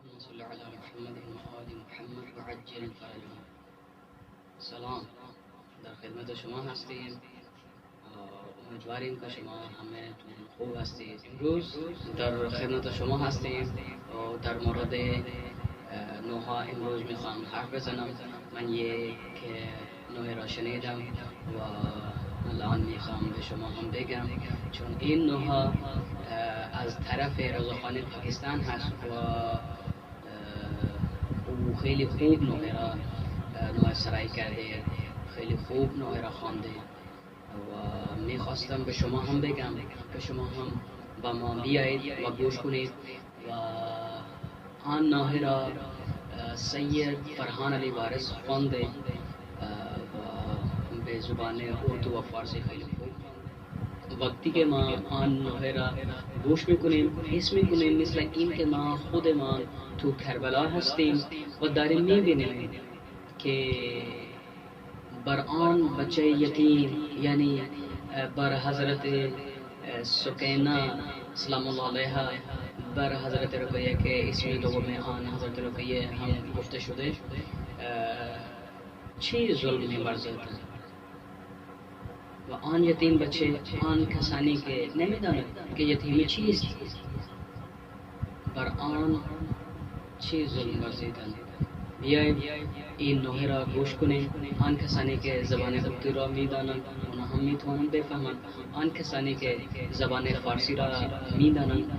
اللهم صل على محمد وآل محمد وعجل فرجهم. سلام، در خدمت شما هستیم. امیدواریم که شما همه خوب هستید. امروز در خدمت شما هستیم و در مورد نوها امروز میخوام حرف بزنم. من یک نوع را شنیدم و الان میخوام به شما هم بگم، چون این نوها از طرف رضاخان پاکستان هست و او خیلی خوب نوع سرای کرده، خیلی خوب نوع را خوانده و میخواستم به شما هم بگم که شما هم با ما بیایید و گوش کنید. و آن نوع را سید فرحان علی وارث خوانده و به زبان اردو و فارسی خیلی خوب. وقتی که ما آن نوع را گوش میکنیم حس میکنیم مثل این که ما خود ما تو کربلا هستیم و داریم میبینیم که بر آن بچه یتیم، یعنی بر حضرت سکینہ سلام الله علیها، بر حضرت رقیہ که اسم دوم آن حضرت رقیہ هم گفته شده، چی ظلمی ورزد و آن یتیم بچه، آن کسانی که نمیداند که یتیمی چیست، بر آن چی ظلم ورزیدند. بیایید این نوع را گوش کنیم. آن کسانی که زبان اردو را میدانند اونا هم میتوانند بفهمند، آن کسانی که زبان فارسی را میدانند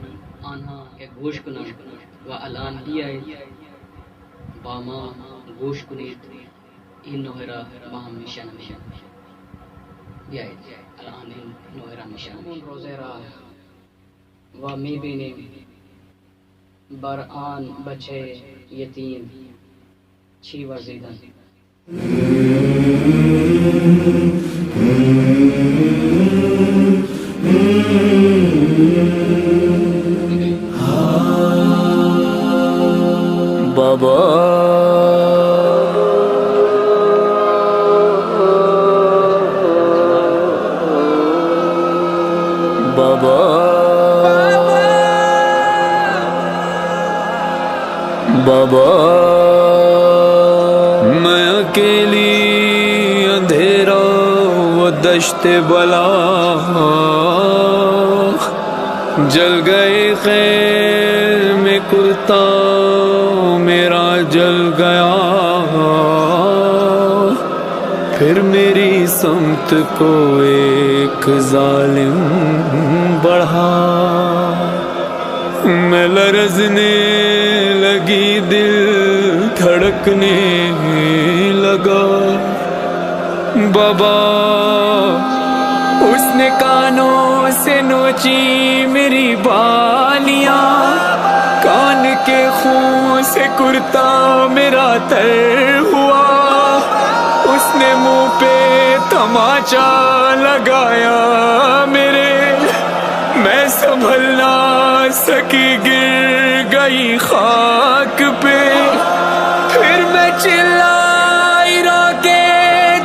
آنها که گوش کنند. و الان بیایید با ما گوش کنید، این نوع را با هم میشنویم. بیایید الان این نوع را میشنویم. روزه را و میبینیم بر آن بچه یتیم چی ورزیدن. بابا بابا میں اکیلی اندھیرا و دشت بلا، جل گئے خیر میں کرتا میرا جل گیا، پھر میری سمت کو ایک ظالم بڑھا، میں لرزنے لگی، دل دھڑکنے لگا. بابا اس نے کانوں سے نوچی میری بالیاں، کان کے خون سے کرتا میرا تر ہوا، اس نے منہ پہ تماچا لگایا میرے، میں سنبھل نہ سکی گر گئی خاک پہ، پھر میں چلائی رو کے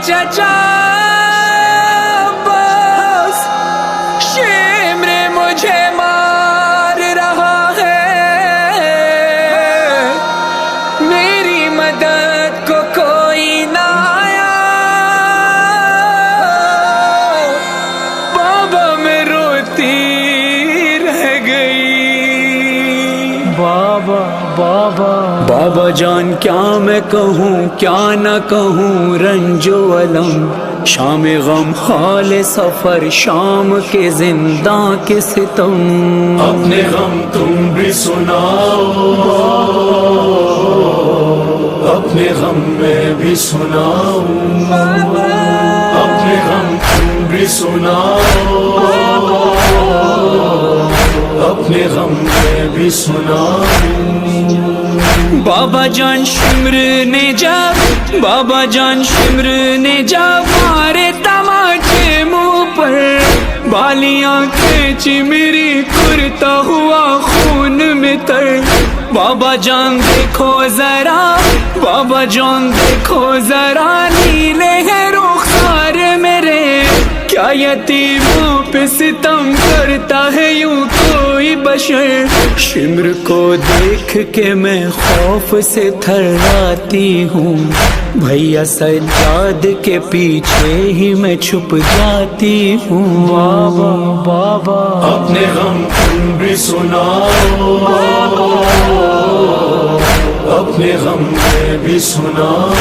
چچا بس شمر مجھے مار رہا ہے، میری مدد کو کوئی نہ آیا. بابا میں روتی بابا جان، کیا میں کہوں کیا نہ کہوں، رنج و علم شام غم حال سفر، شام کے زنداں کے ستم، اپنے غم تم بھی سناؤ، اپنے غم میں بھی سناؤں، اپنے غم تم بھی سناؤ، اپنے غم میں بھی سناؤں. بابا جان شمر نے جب، بابا جان شمر نے جب مارے تماچے منہ پر، بالیاں کھینچی میری کرتا ہوا خون میں تر. بابا جان دیکھو ذرا، بابا جان دیکھو ذرا، نیلے ہیں رخسار میرے، کیا یتیموں پہ ستم کرتا ہے یوں کوئی بشر. شمر کو دیکھ کے میں خوف سے تھراتی ہوں, بھیا سجاد کے پیچھے ہی میں چھپ جاتی ہوں. بابا بابا اپنے غم تم بھی سناؤ, اپنے غم میں بھی سناؤ.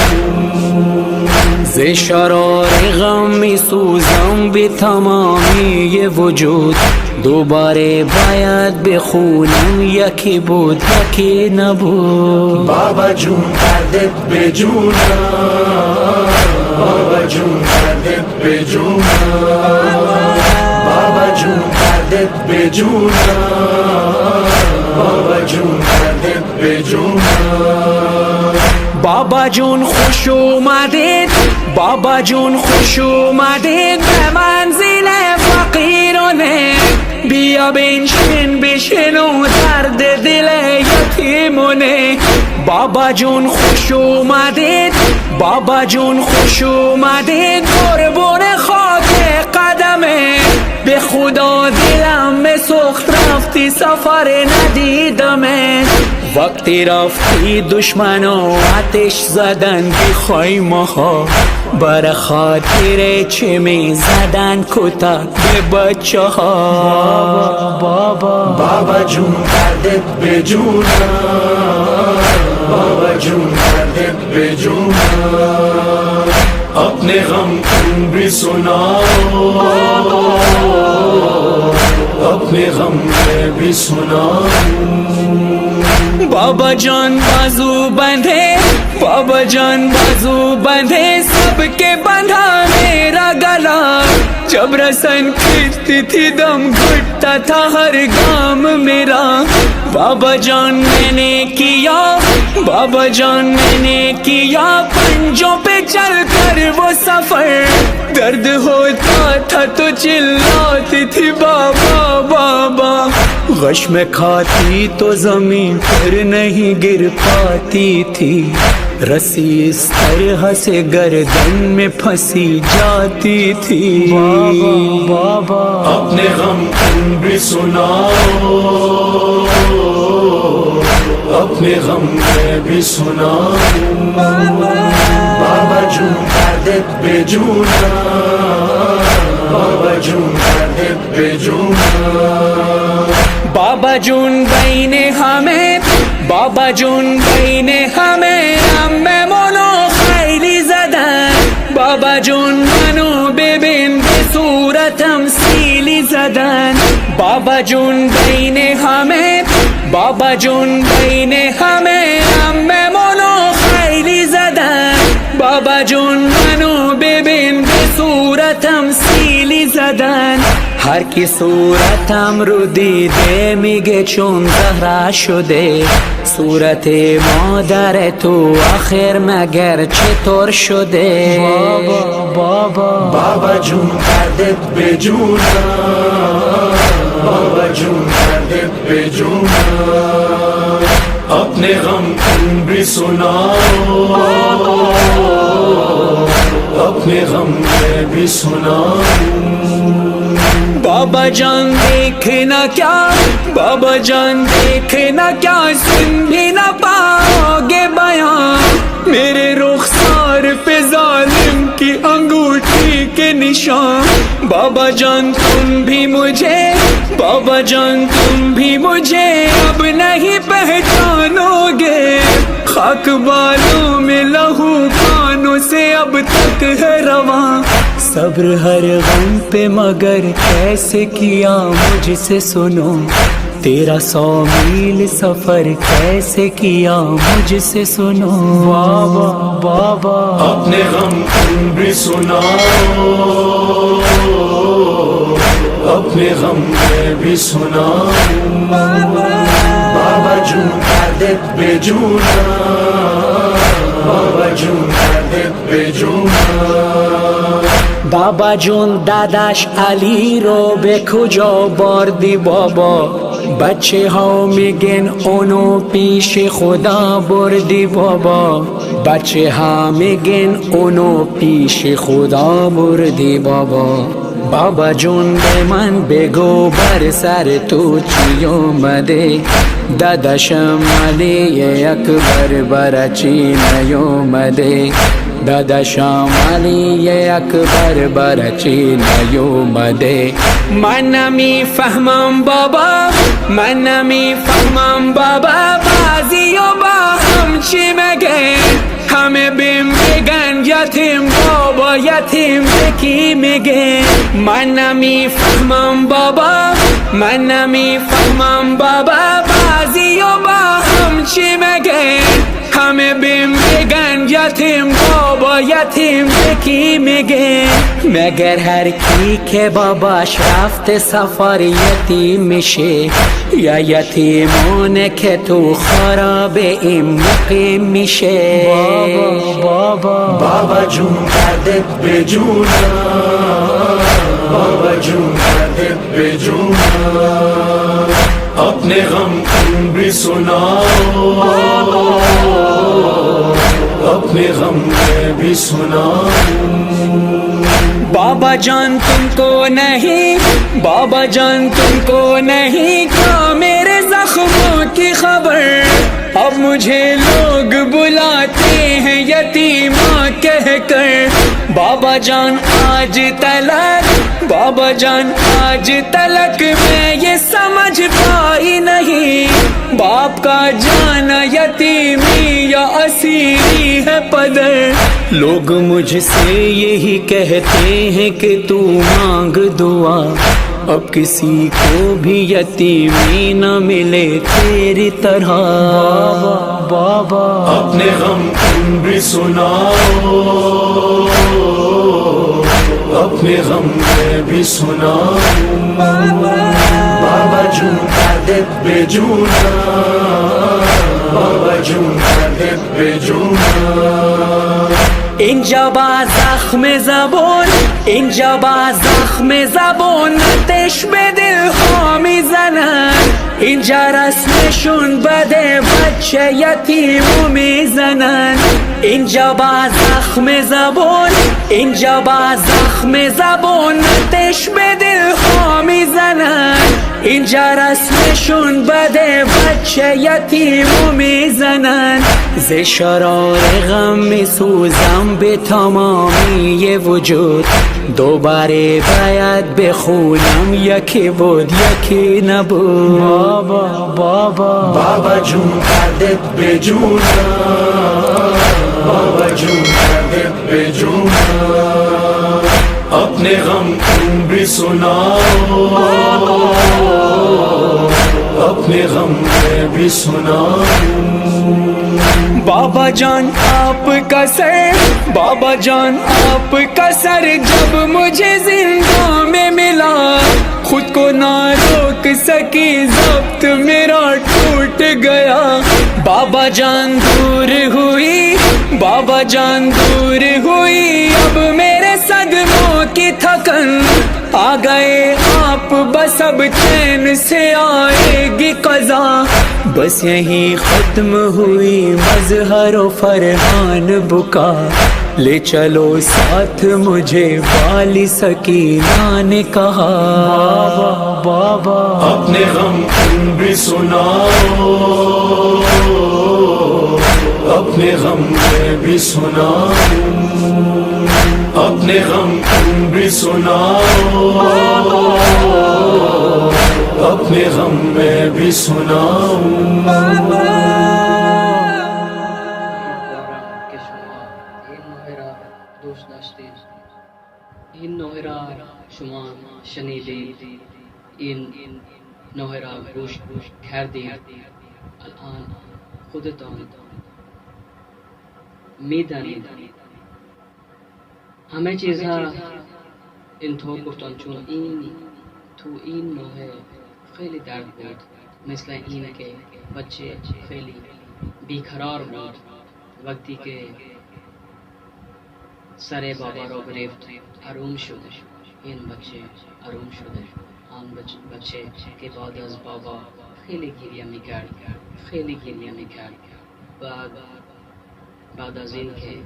ز شرار غم سوزم بھی تمامی یہ وجود, دوبارے باید بخونم یکی بود یکی نبود. بابا جون دردت به جونم, بابا جون دردت به جونم, بابا جون دردت به جونم, بابا جون دردت به جونم. بابا جون خوش اومدید, بابا جون خوش اومدید به منزل فقیرانه. بیا بنشین بشنو درد دل یتیمونه. بابا جون خوش اومدید, بابا جون خوش اومدید قربون خاک قدمه. به خدا دلم سخت رفتی سفر ندیدمه. وقتی رفتی دشمنا آتش زدن بی خیمه ها, بر خاطر چه می زدن کتک به بچه ها. بابا بابا جون دردت به جونم, بابا جون دردت به جونم. اپنے غم تم بھی سناؤ, اپنے غم میں بھی سناؤ. بابا جان بازو بندھے, بابا جان بازو بندھے, سب کے بندھا میرا گلا. جب رسن کھینچتی تھی دم گھٹتا تھا ہر گام میرا. بابا جان میں نے کیا, بابا جان میں نے کیا پنجوں پہ چل کر وہ سفر. درد ہوتا تھا تو چلاتی تھی بابا بابا. غش میں کھاتی تو زمین پر نہیں گر پاتی تھی, رسی اس طرح سے گردن میں پھنسی جاتی تھی. بابا اپنے غم تم بھی سناؤ, اپنے غم میں بھی سناؤ. بابا جون دردت به جونم, بابا جون دردت به جونم. بابا جون بین ہمیں, بابا جون بین ہمیں اممونو خیلی زدن. بابا جون منو ببین به صورتم سیلی زدن. بابا جون بین ہمیں, بابا جون بین ہمیں اممونو خیلی زدن. بابا جون منو ببین به صورتم سیلی زدن. هر کی صورتم رو دیده میگه چون زهره شده. صورت مادر تو آخر مگر چطور شده؟ بابا بابا جون دردت به جونم, بابا جون دردت به جونم. اپنے غم تم بھی سناؤ, اپنے غم میں بھی سناؤ. بابا جان دیکھنا کیا, بابا جان دیکھنا کیا, سن بھی نہ پاؤ گے بیان. میرے رخسار پہ ظالم کی انگوٹھی کے نشان. بابا جان تم بھی مجھے, بابا جان تم بھی مجھے اب نہیں پہچانو گے. خاک بالوں میں لہو کانوں سے اب تک ہے رواں. صبر ہر غم پہ مگر کیسے کیا مجھ سے سنو. تیرا 100 میل سفر کیسے کیا مجھ سے سنو. بابا اپنے غم تم بھی سناؤ, اپنے غم میں بھی سناؤ. بابا جون دردت به جونم, بابا جون دردت به جونم. بابا جون داداش علی رو به کجا بردی بابا؟ بچه ها میگن اونو پیش خدا بردی بابا. بچه ها میگن اونو پیش خدا بردی بابا. بابا جون به من بگو بر سر تو چی اومده داداشم علی اکبر برا چی نیومده داداشم علی اکبر برا چی نیومده من نمیفهمم بابا من نمیفهمم بابا بعضی و با هم چی مگه همه بهم میگن یتیم بابا یتیم کی میگه من نمیفهمم بابا من نمیفهمم بابا بعضی و با هم چی مگه همه بهم میگن یتیم بابا یتیم کی میگه مگر هر کی که باباش رفته سفر یتیم میشه یا یتیمونه که تو خراب این مقیم میشه بابا جون کردت به جونم بابا جون کردت به جونم اپنے غم تم بھی سناؤ اپنے غم میں بھی سناؤ بابا جان تم کو نہیں بابا جان تم کو نہیں کیا میرے زخموں کی خبر اب مجھے لوگ بلاتے ہیں یتیماں کہہ کر بابا جان آج تلک بابا جان آج تلک میں یہ سمجھ پائی نہیں باپ کا جانا یتیمی یا اسیری ہے پدر لوگ مجھ سے یہی کہتے ہیں کہ تو مانگ دعا اب کسی کو بھی یتیمی نہ ملے تیری طرح بابا اپنے غم تم بھی سناؤ اپنے غم میں بھی سناؤ بابا جون کردت به جونم بابا جون کردت به جونم اینجا با زخم زبون اینجا با زخم زبون آتش به دل ها میزنن اینجا رسمشون بده بچه یتیمو میزنن اینجا با زخم زبون اینجا با زخم زبون آتش به دل ها میزنن اینجا رسمشون بده بچه یتیمو میزنن ز شرار غم میسوزم به تمامی وجود دوباره باید بخونم یکی بود یکی نبود بابا جون کردت به جونم بابا جون کردت به جونم اپنے غم تم بھی سناؤ اپنے غم میں بھی سناؤ بابا جان آپ کا سر بابا جان آپ کا سر جب مجھے زندہ میں ملا خود کو نہ روک سکی ضبط میرا ٹوٹ گیا بابا جان دور ہوئی بابا جان دور ہوئی اب میرے صدموں کی تھکن آ گئے آپ بس اب چین سے آئے گی قضا بس یہیں ختم ہوئی مظہر و فرحان بکا لے چلو ساتھ مجھے والی سکینہ نے کہا بابا اپنے غم تم بھی سناؤ اپنے غم میں بھی سناؤ اپنے غم تم بھی سناؤ اپنے غم میں بھی سناؤ این نوہرا شما شنیدید این نوہرا گوش کردید الان خودتان میدانید همه چیزها اینطور گفتن چون این نوحه خیلی درد بود مثل این که بچه خیلی بیقرار بود وقتی که سر بابا را گرفت آروم شد این بچه آروم شده آن بچه که بعد از بابا خیلی گریه میکرد بعد از این که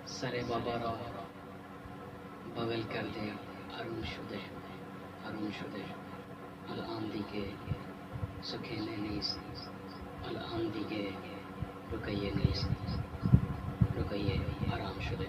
سر بابا را بغل کرده arun shude al-an dige sukhene neis al-an dige rukaye neis rukaye aram shude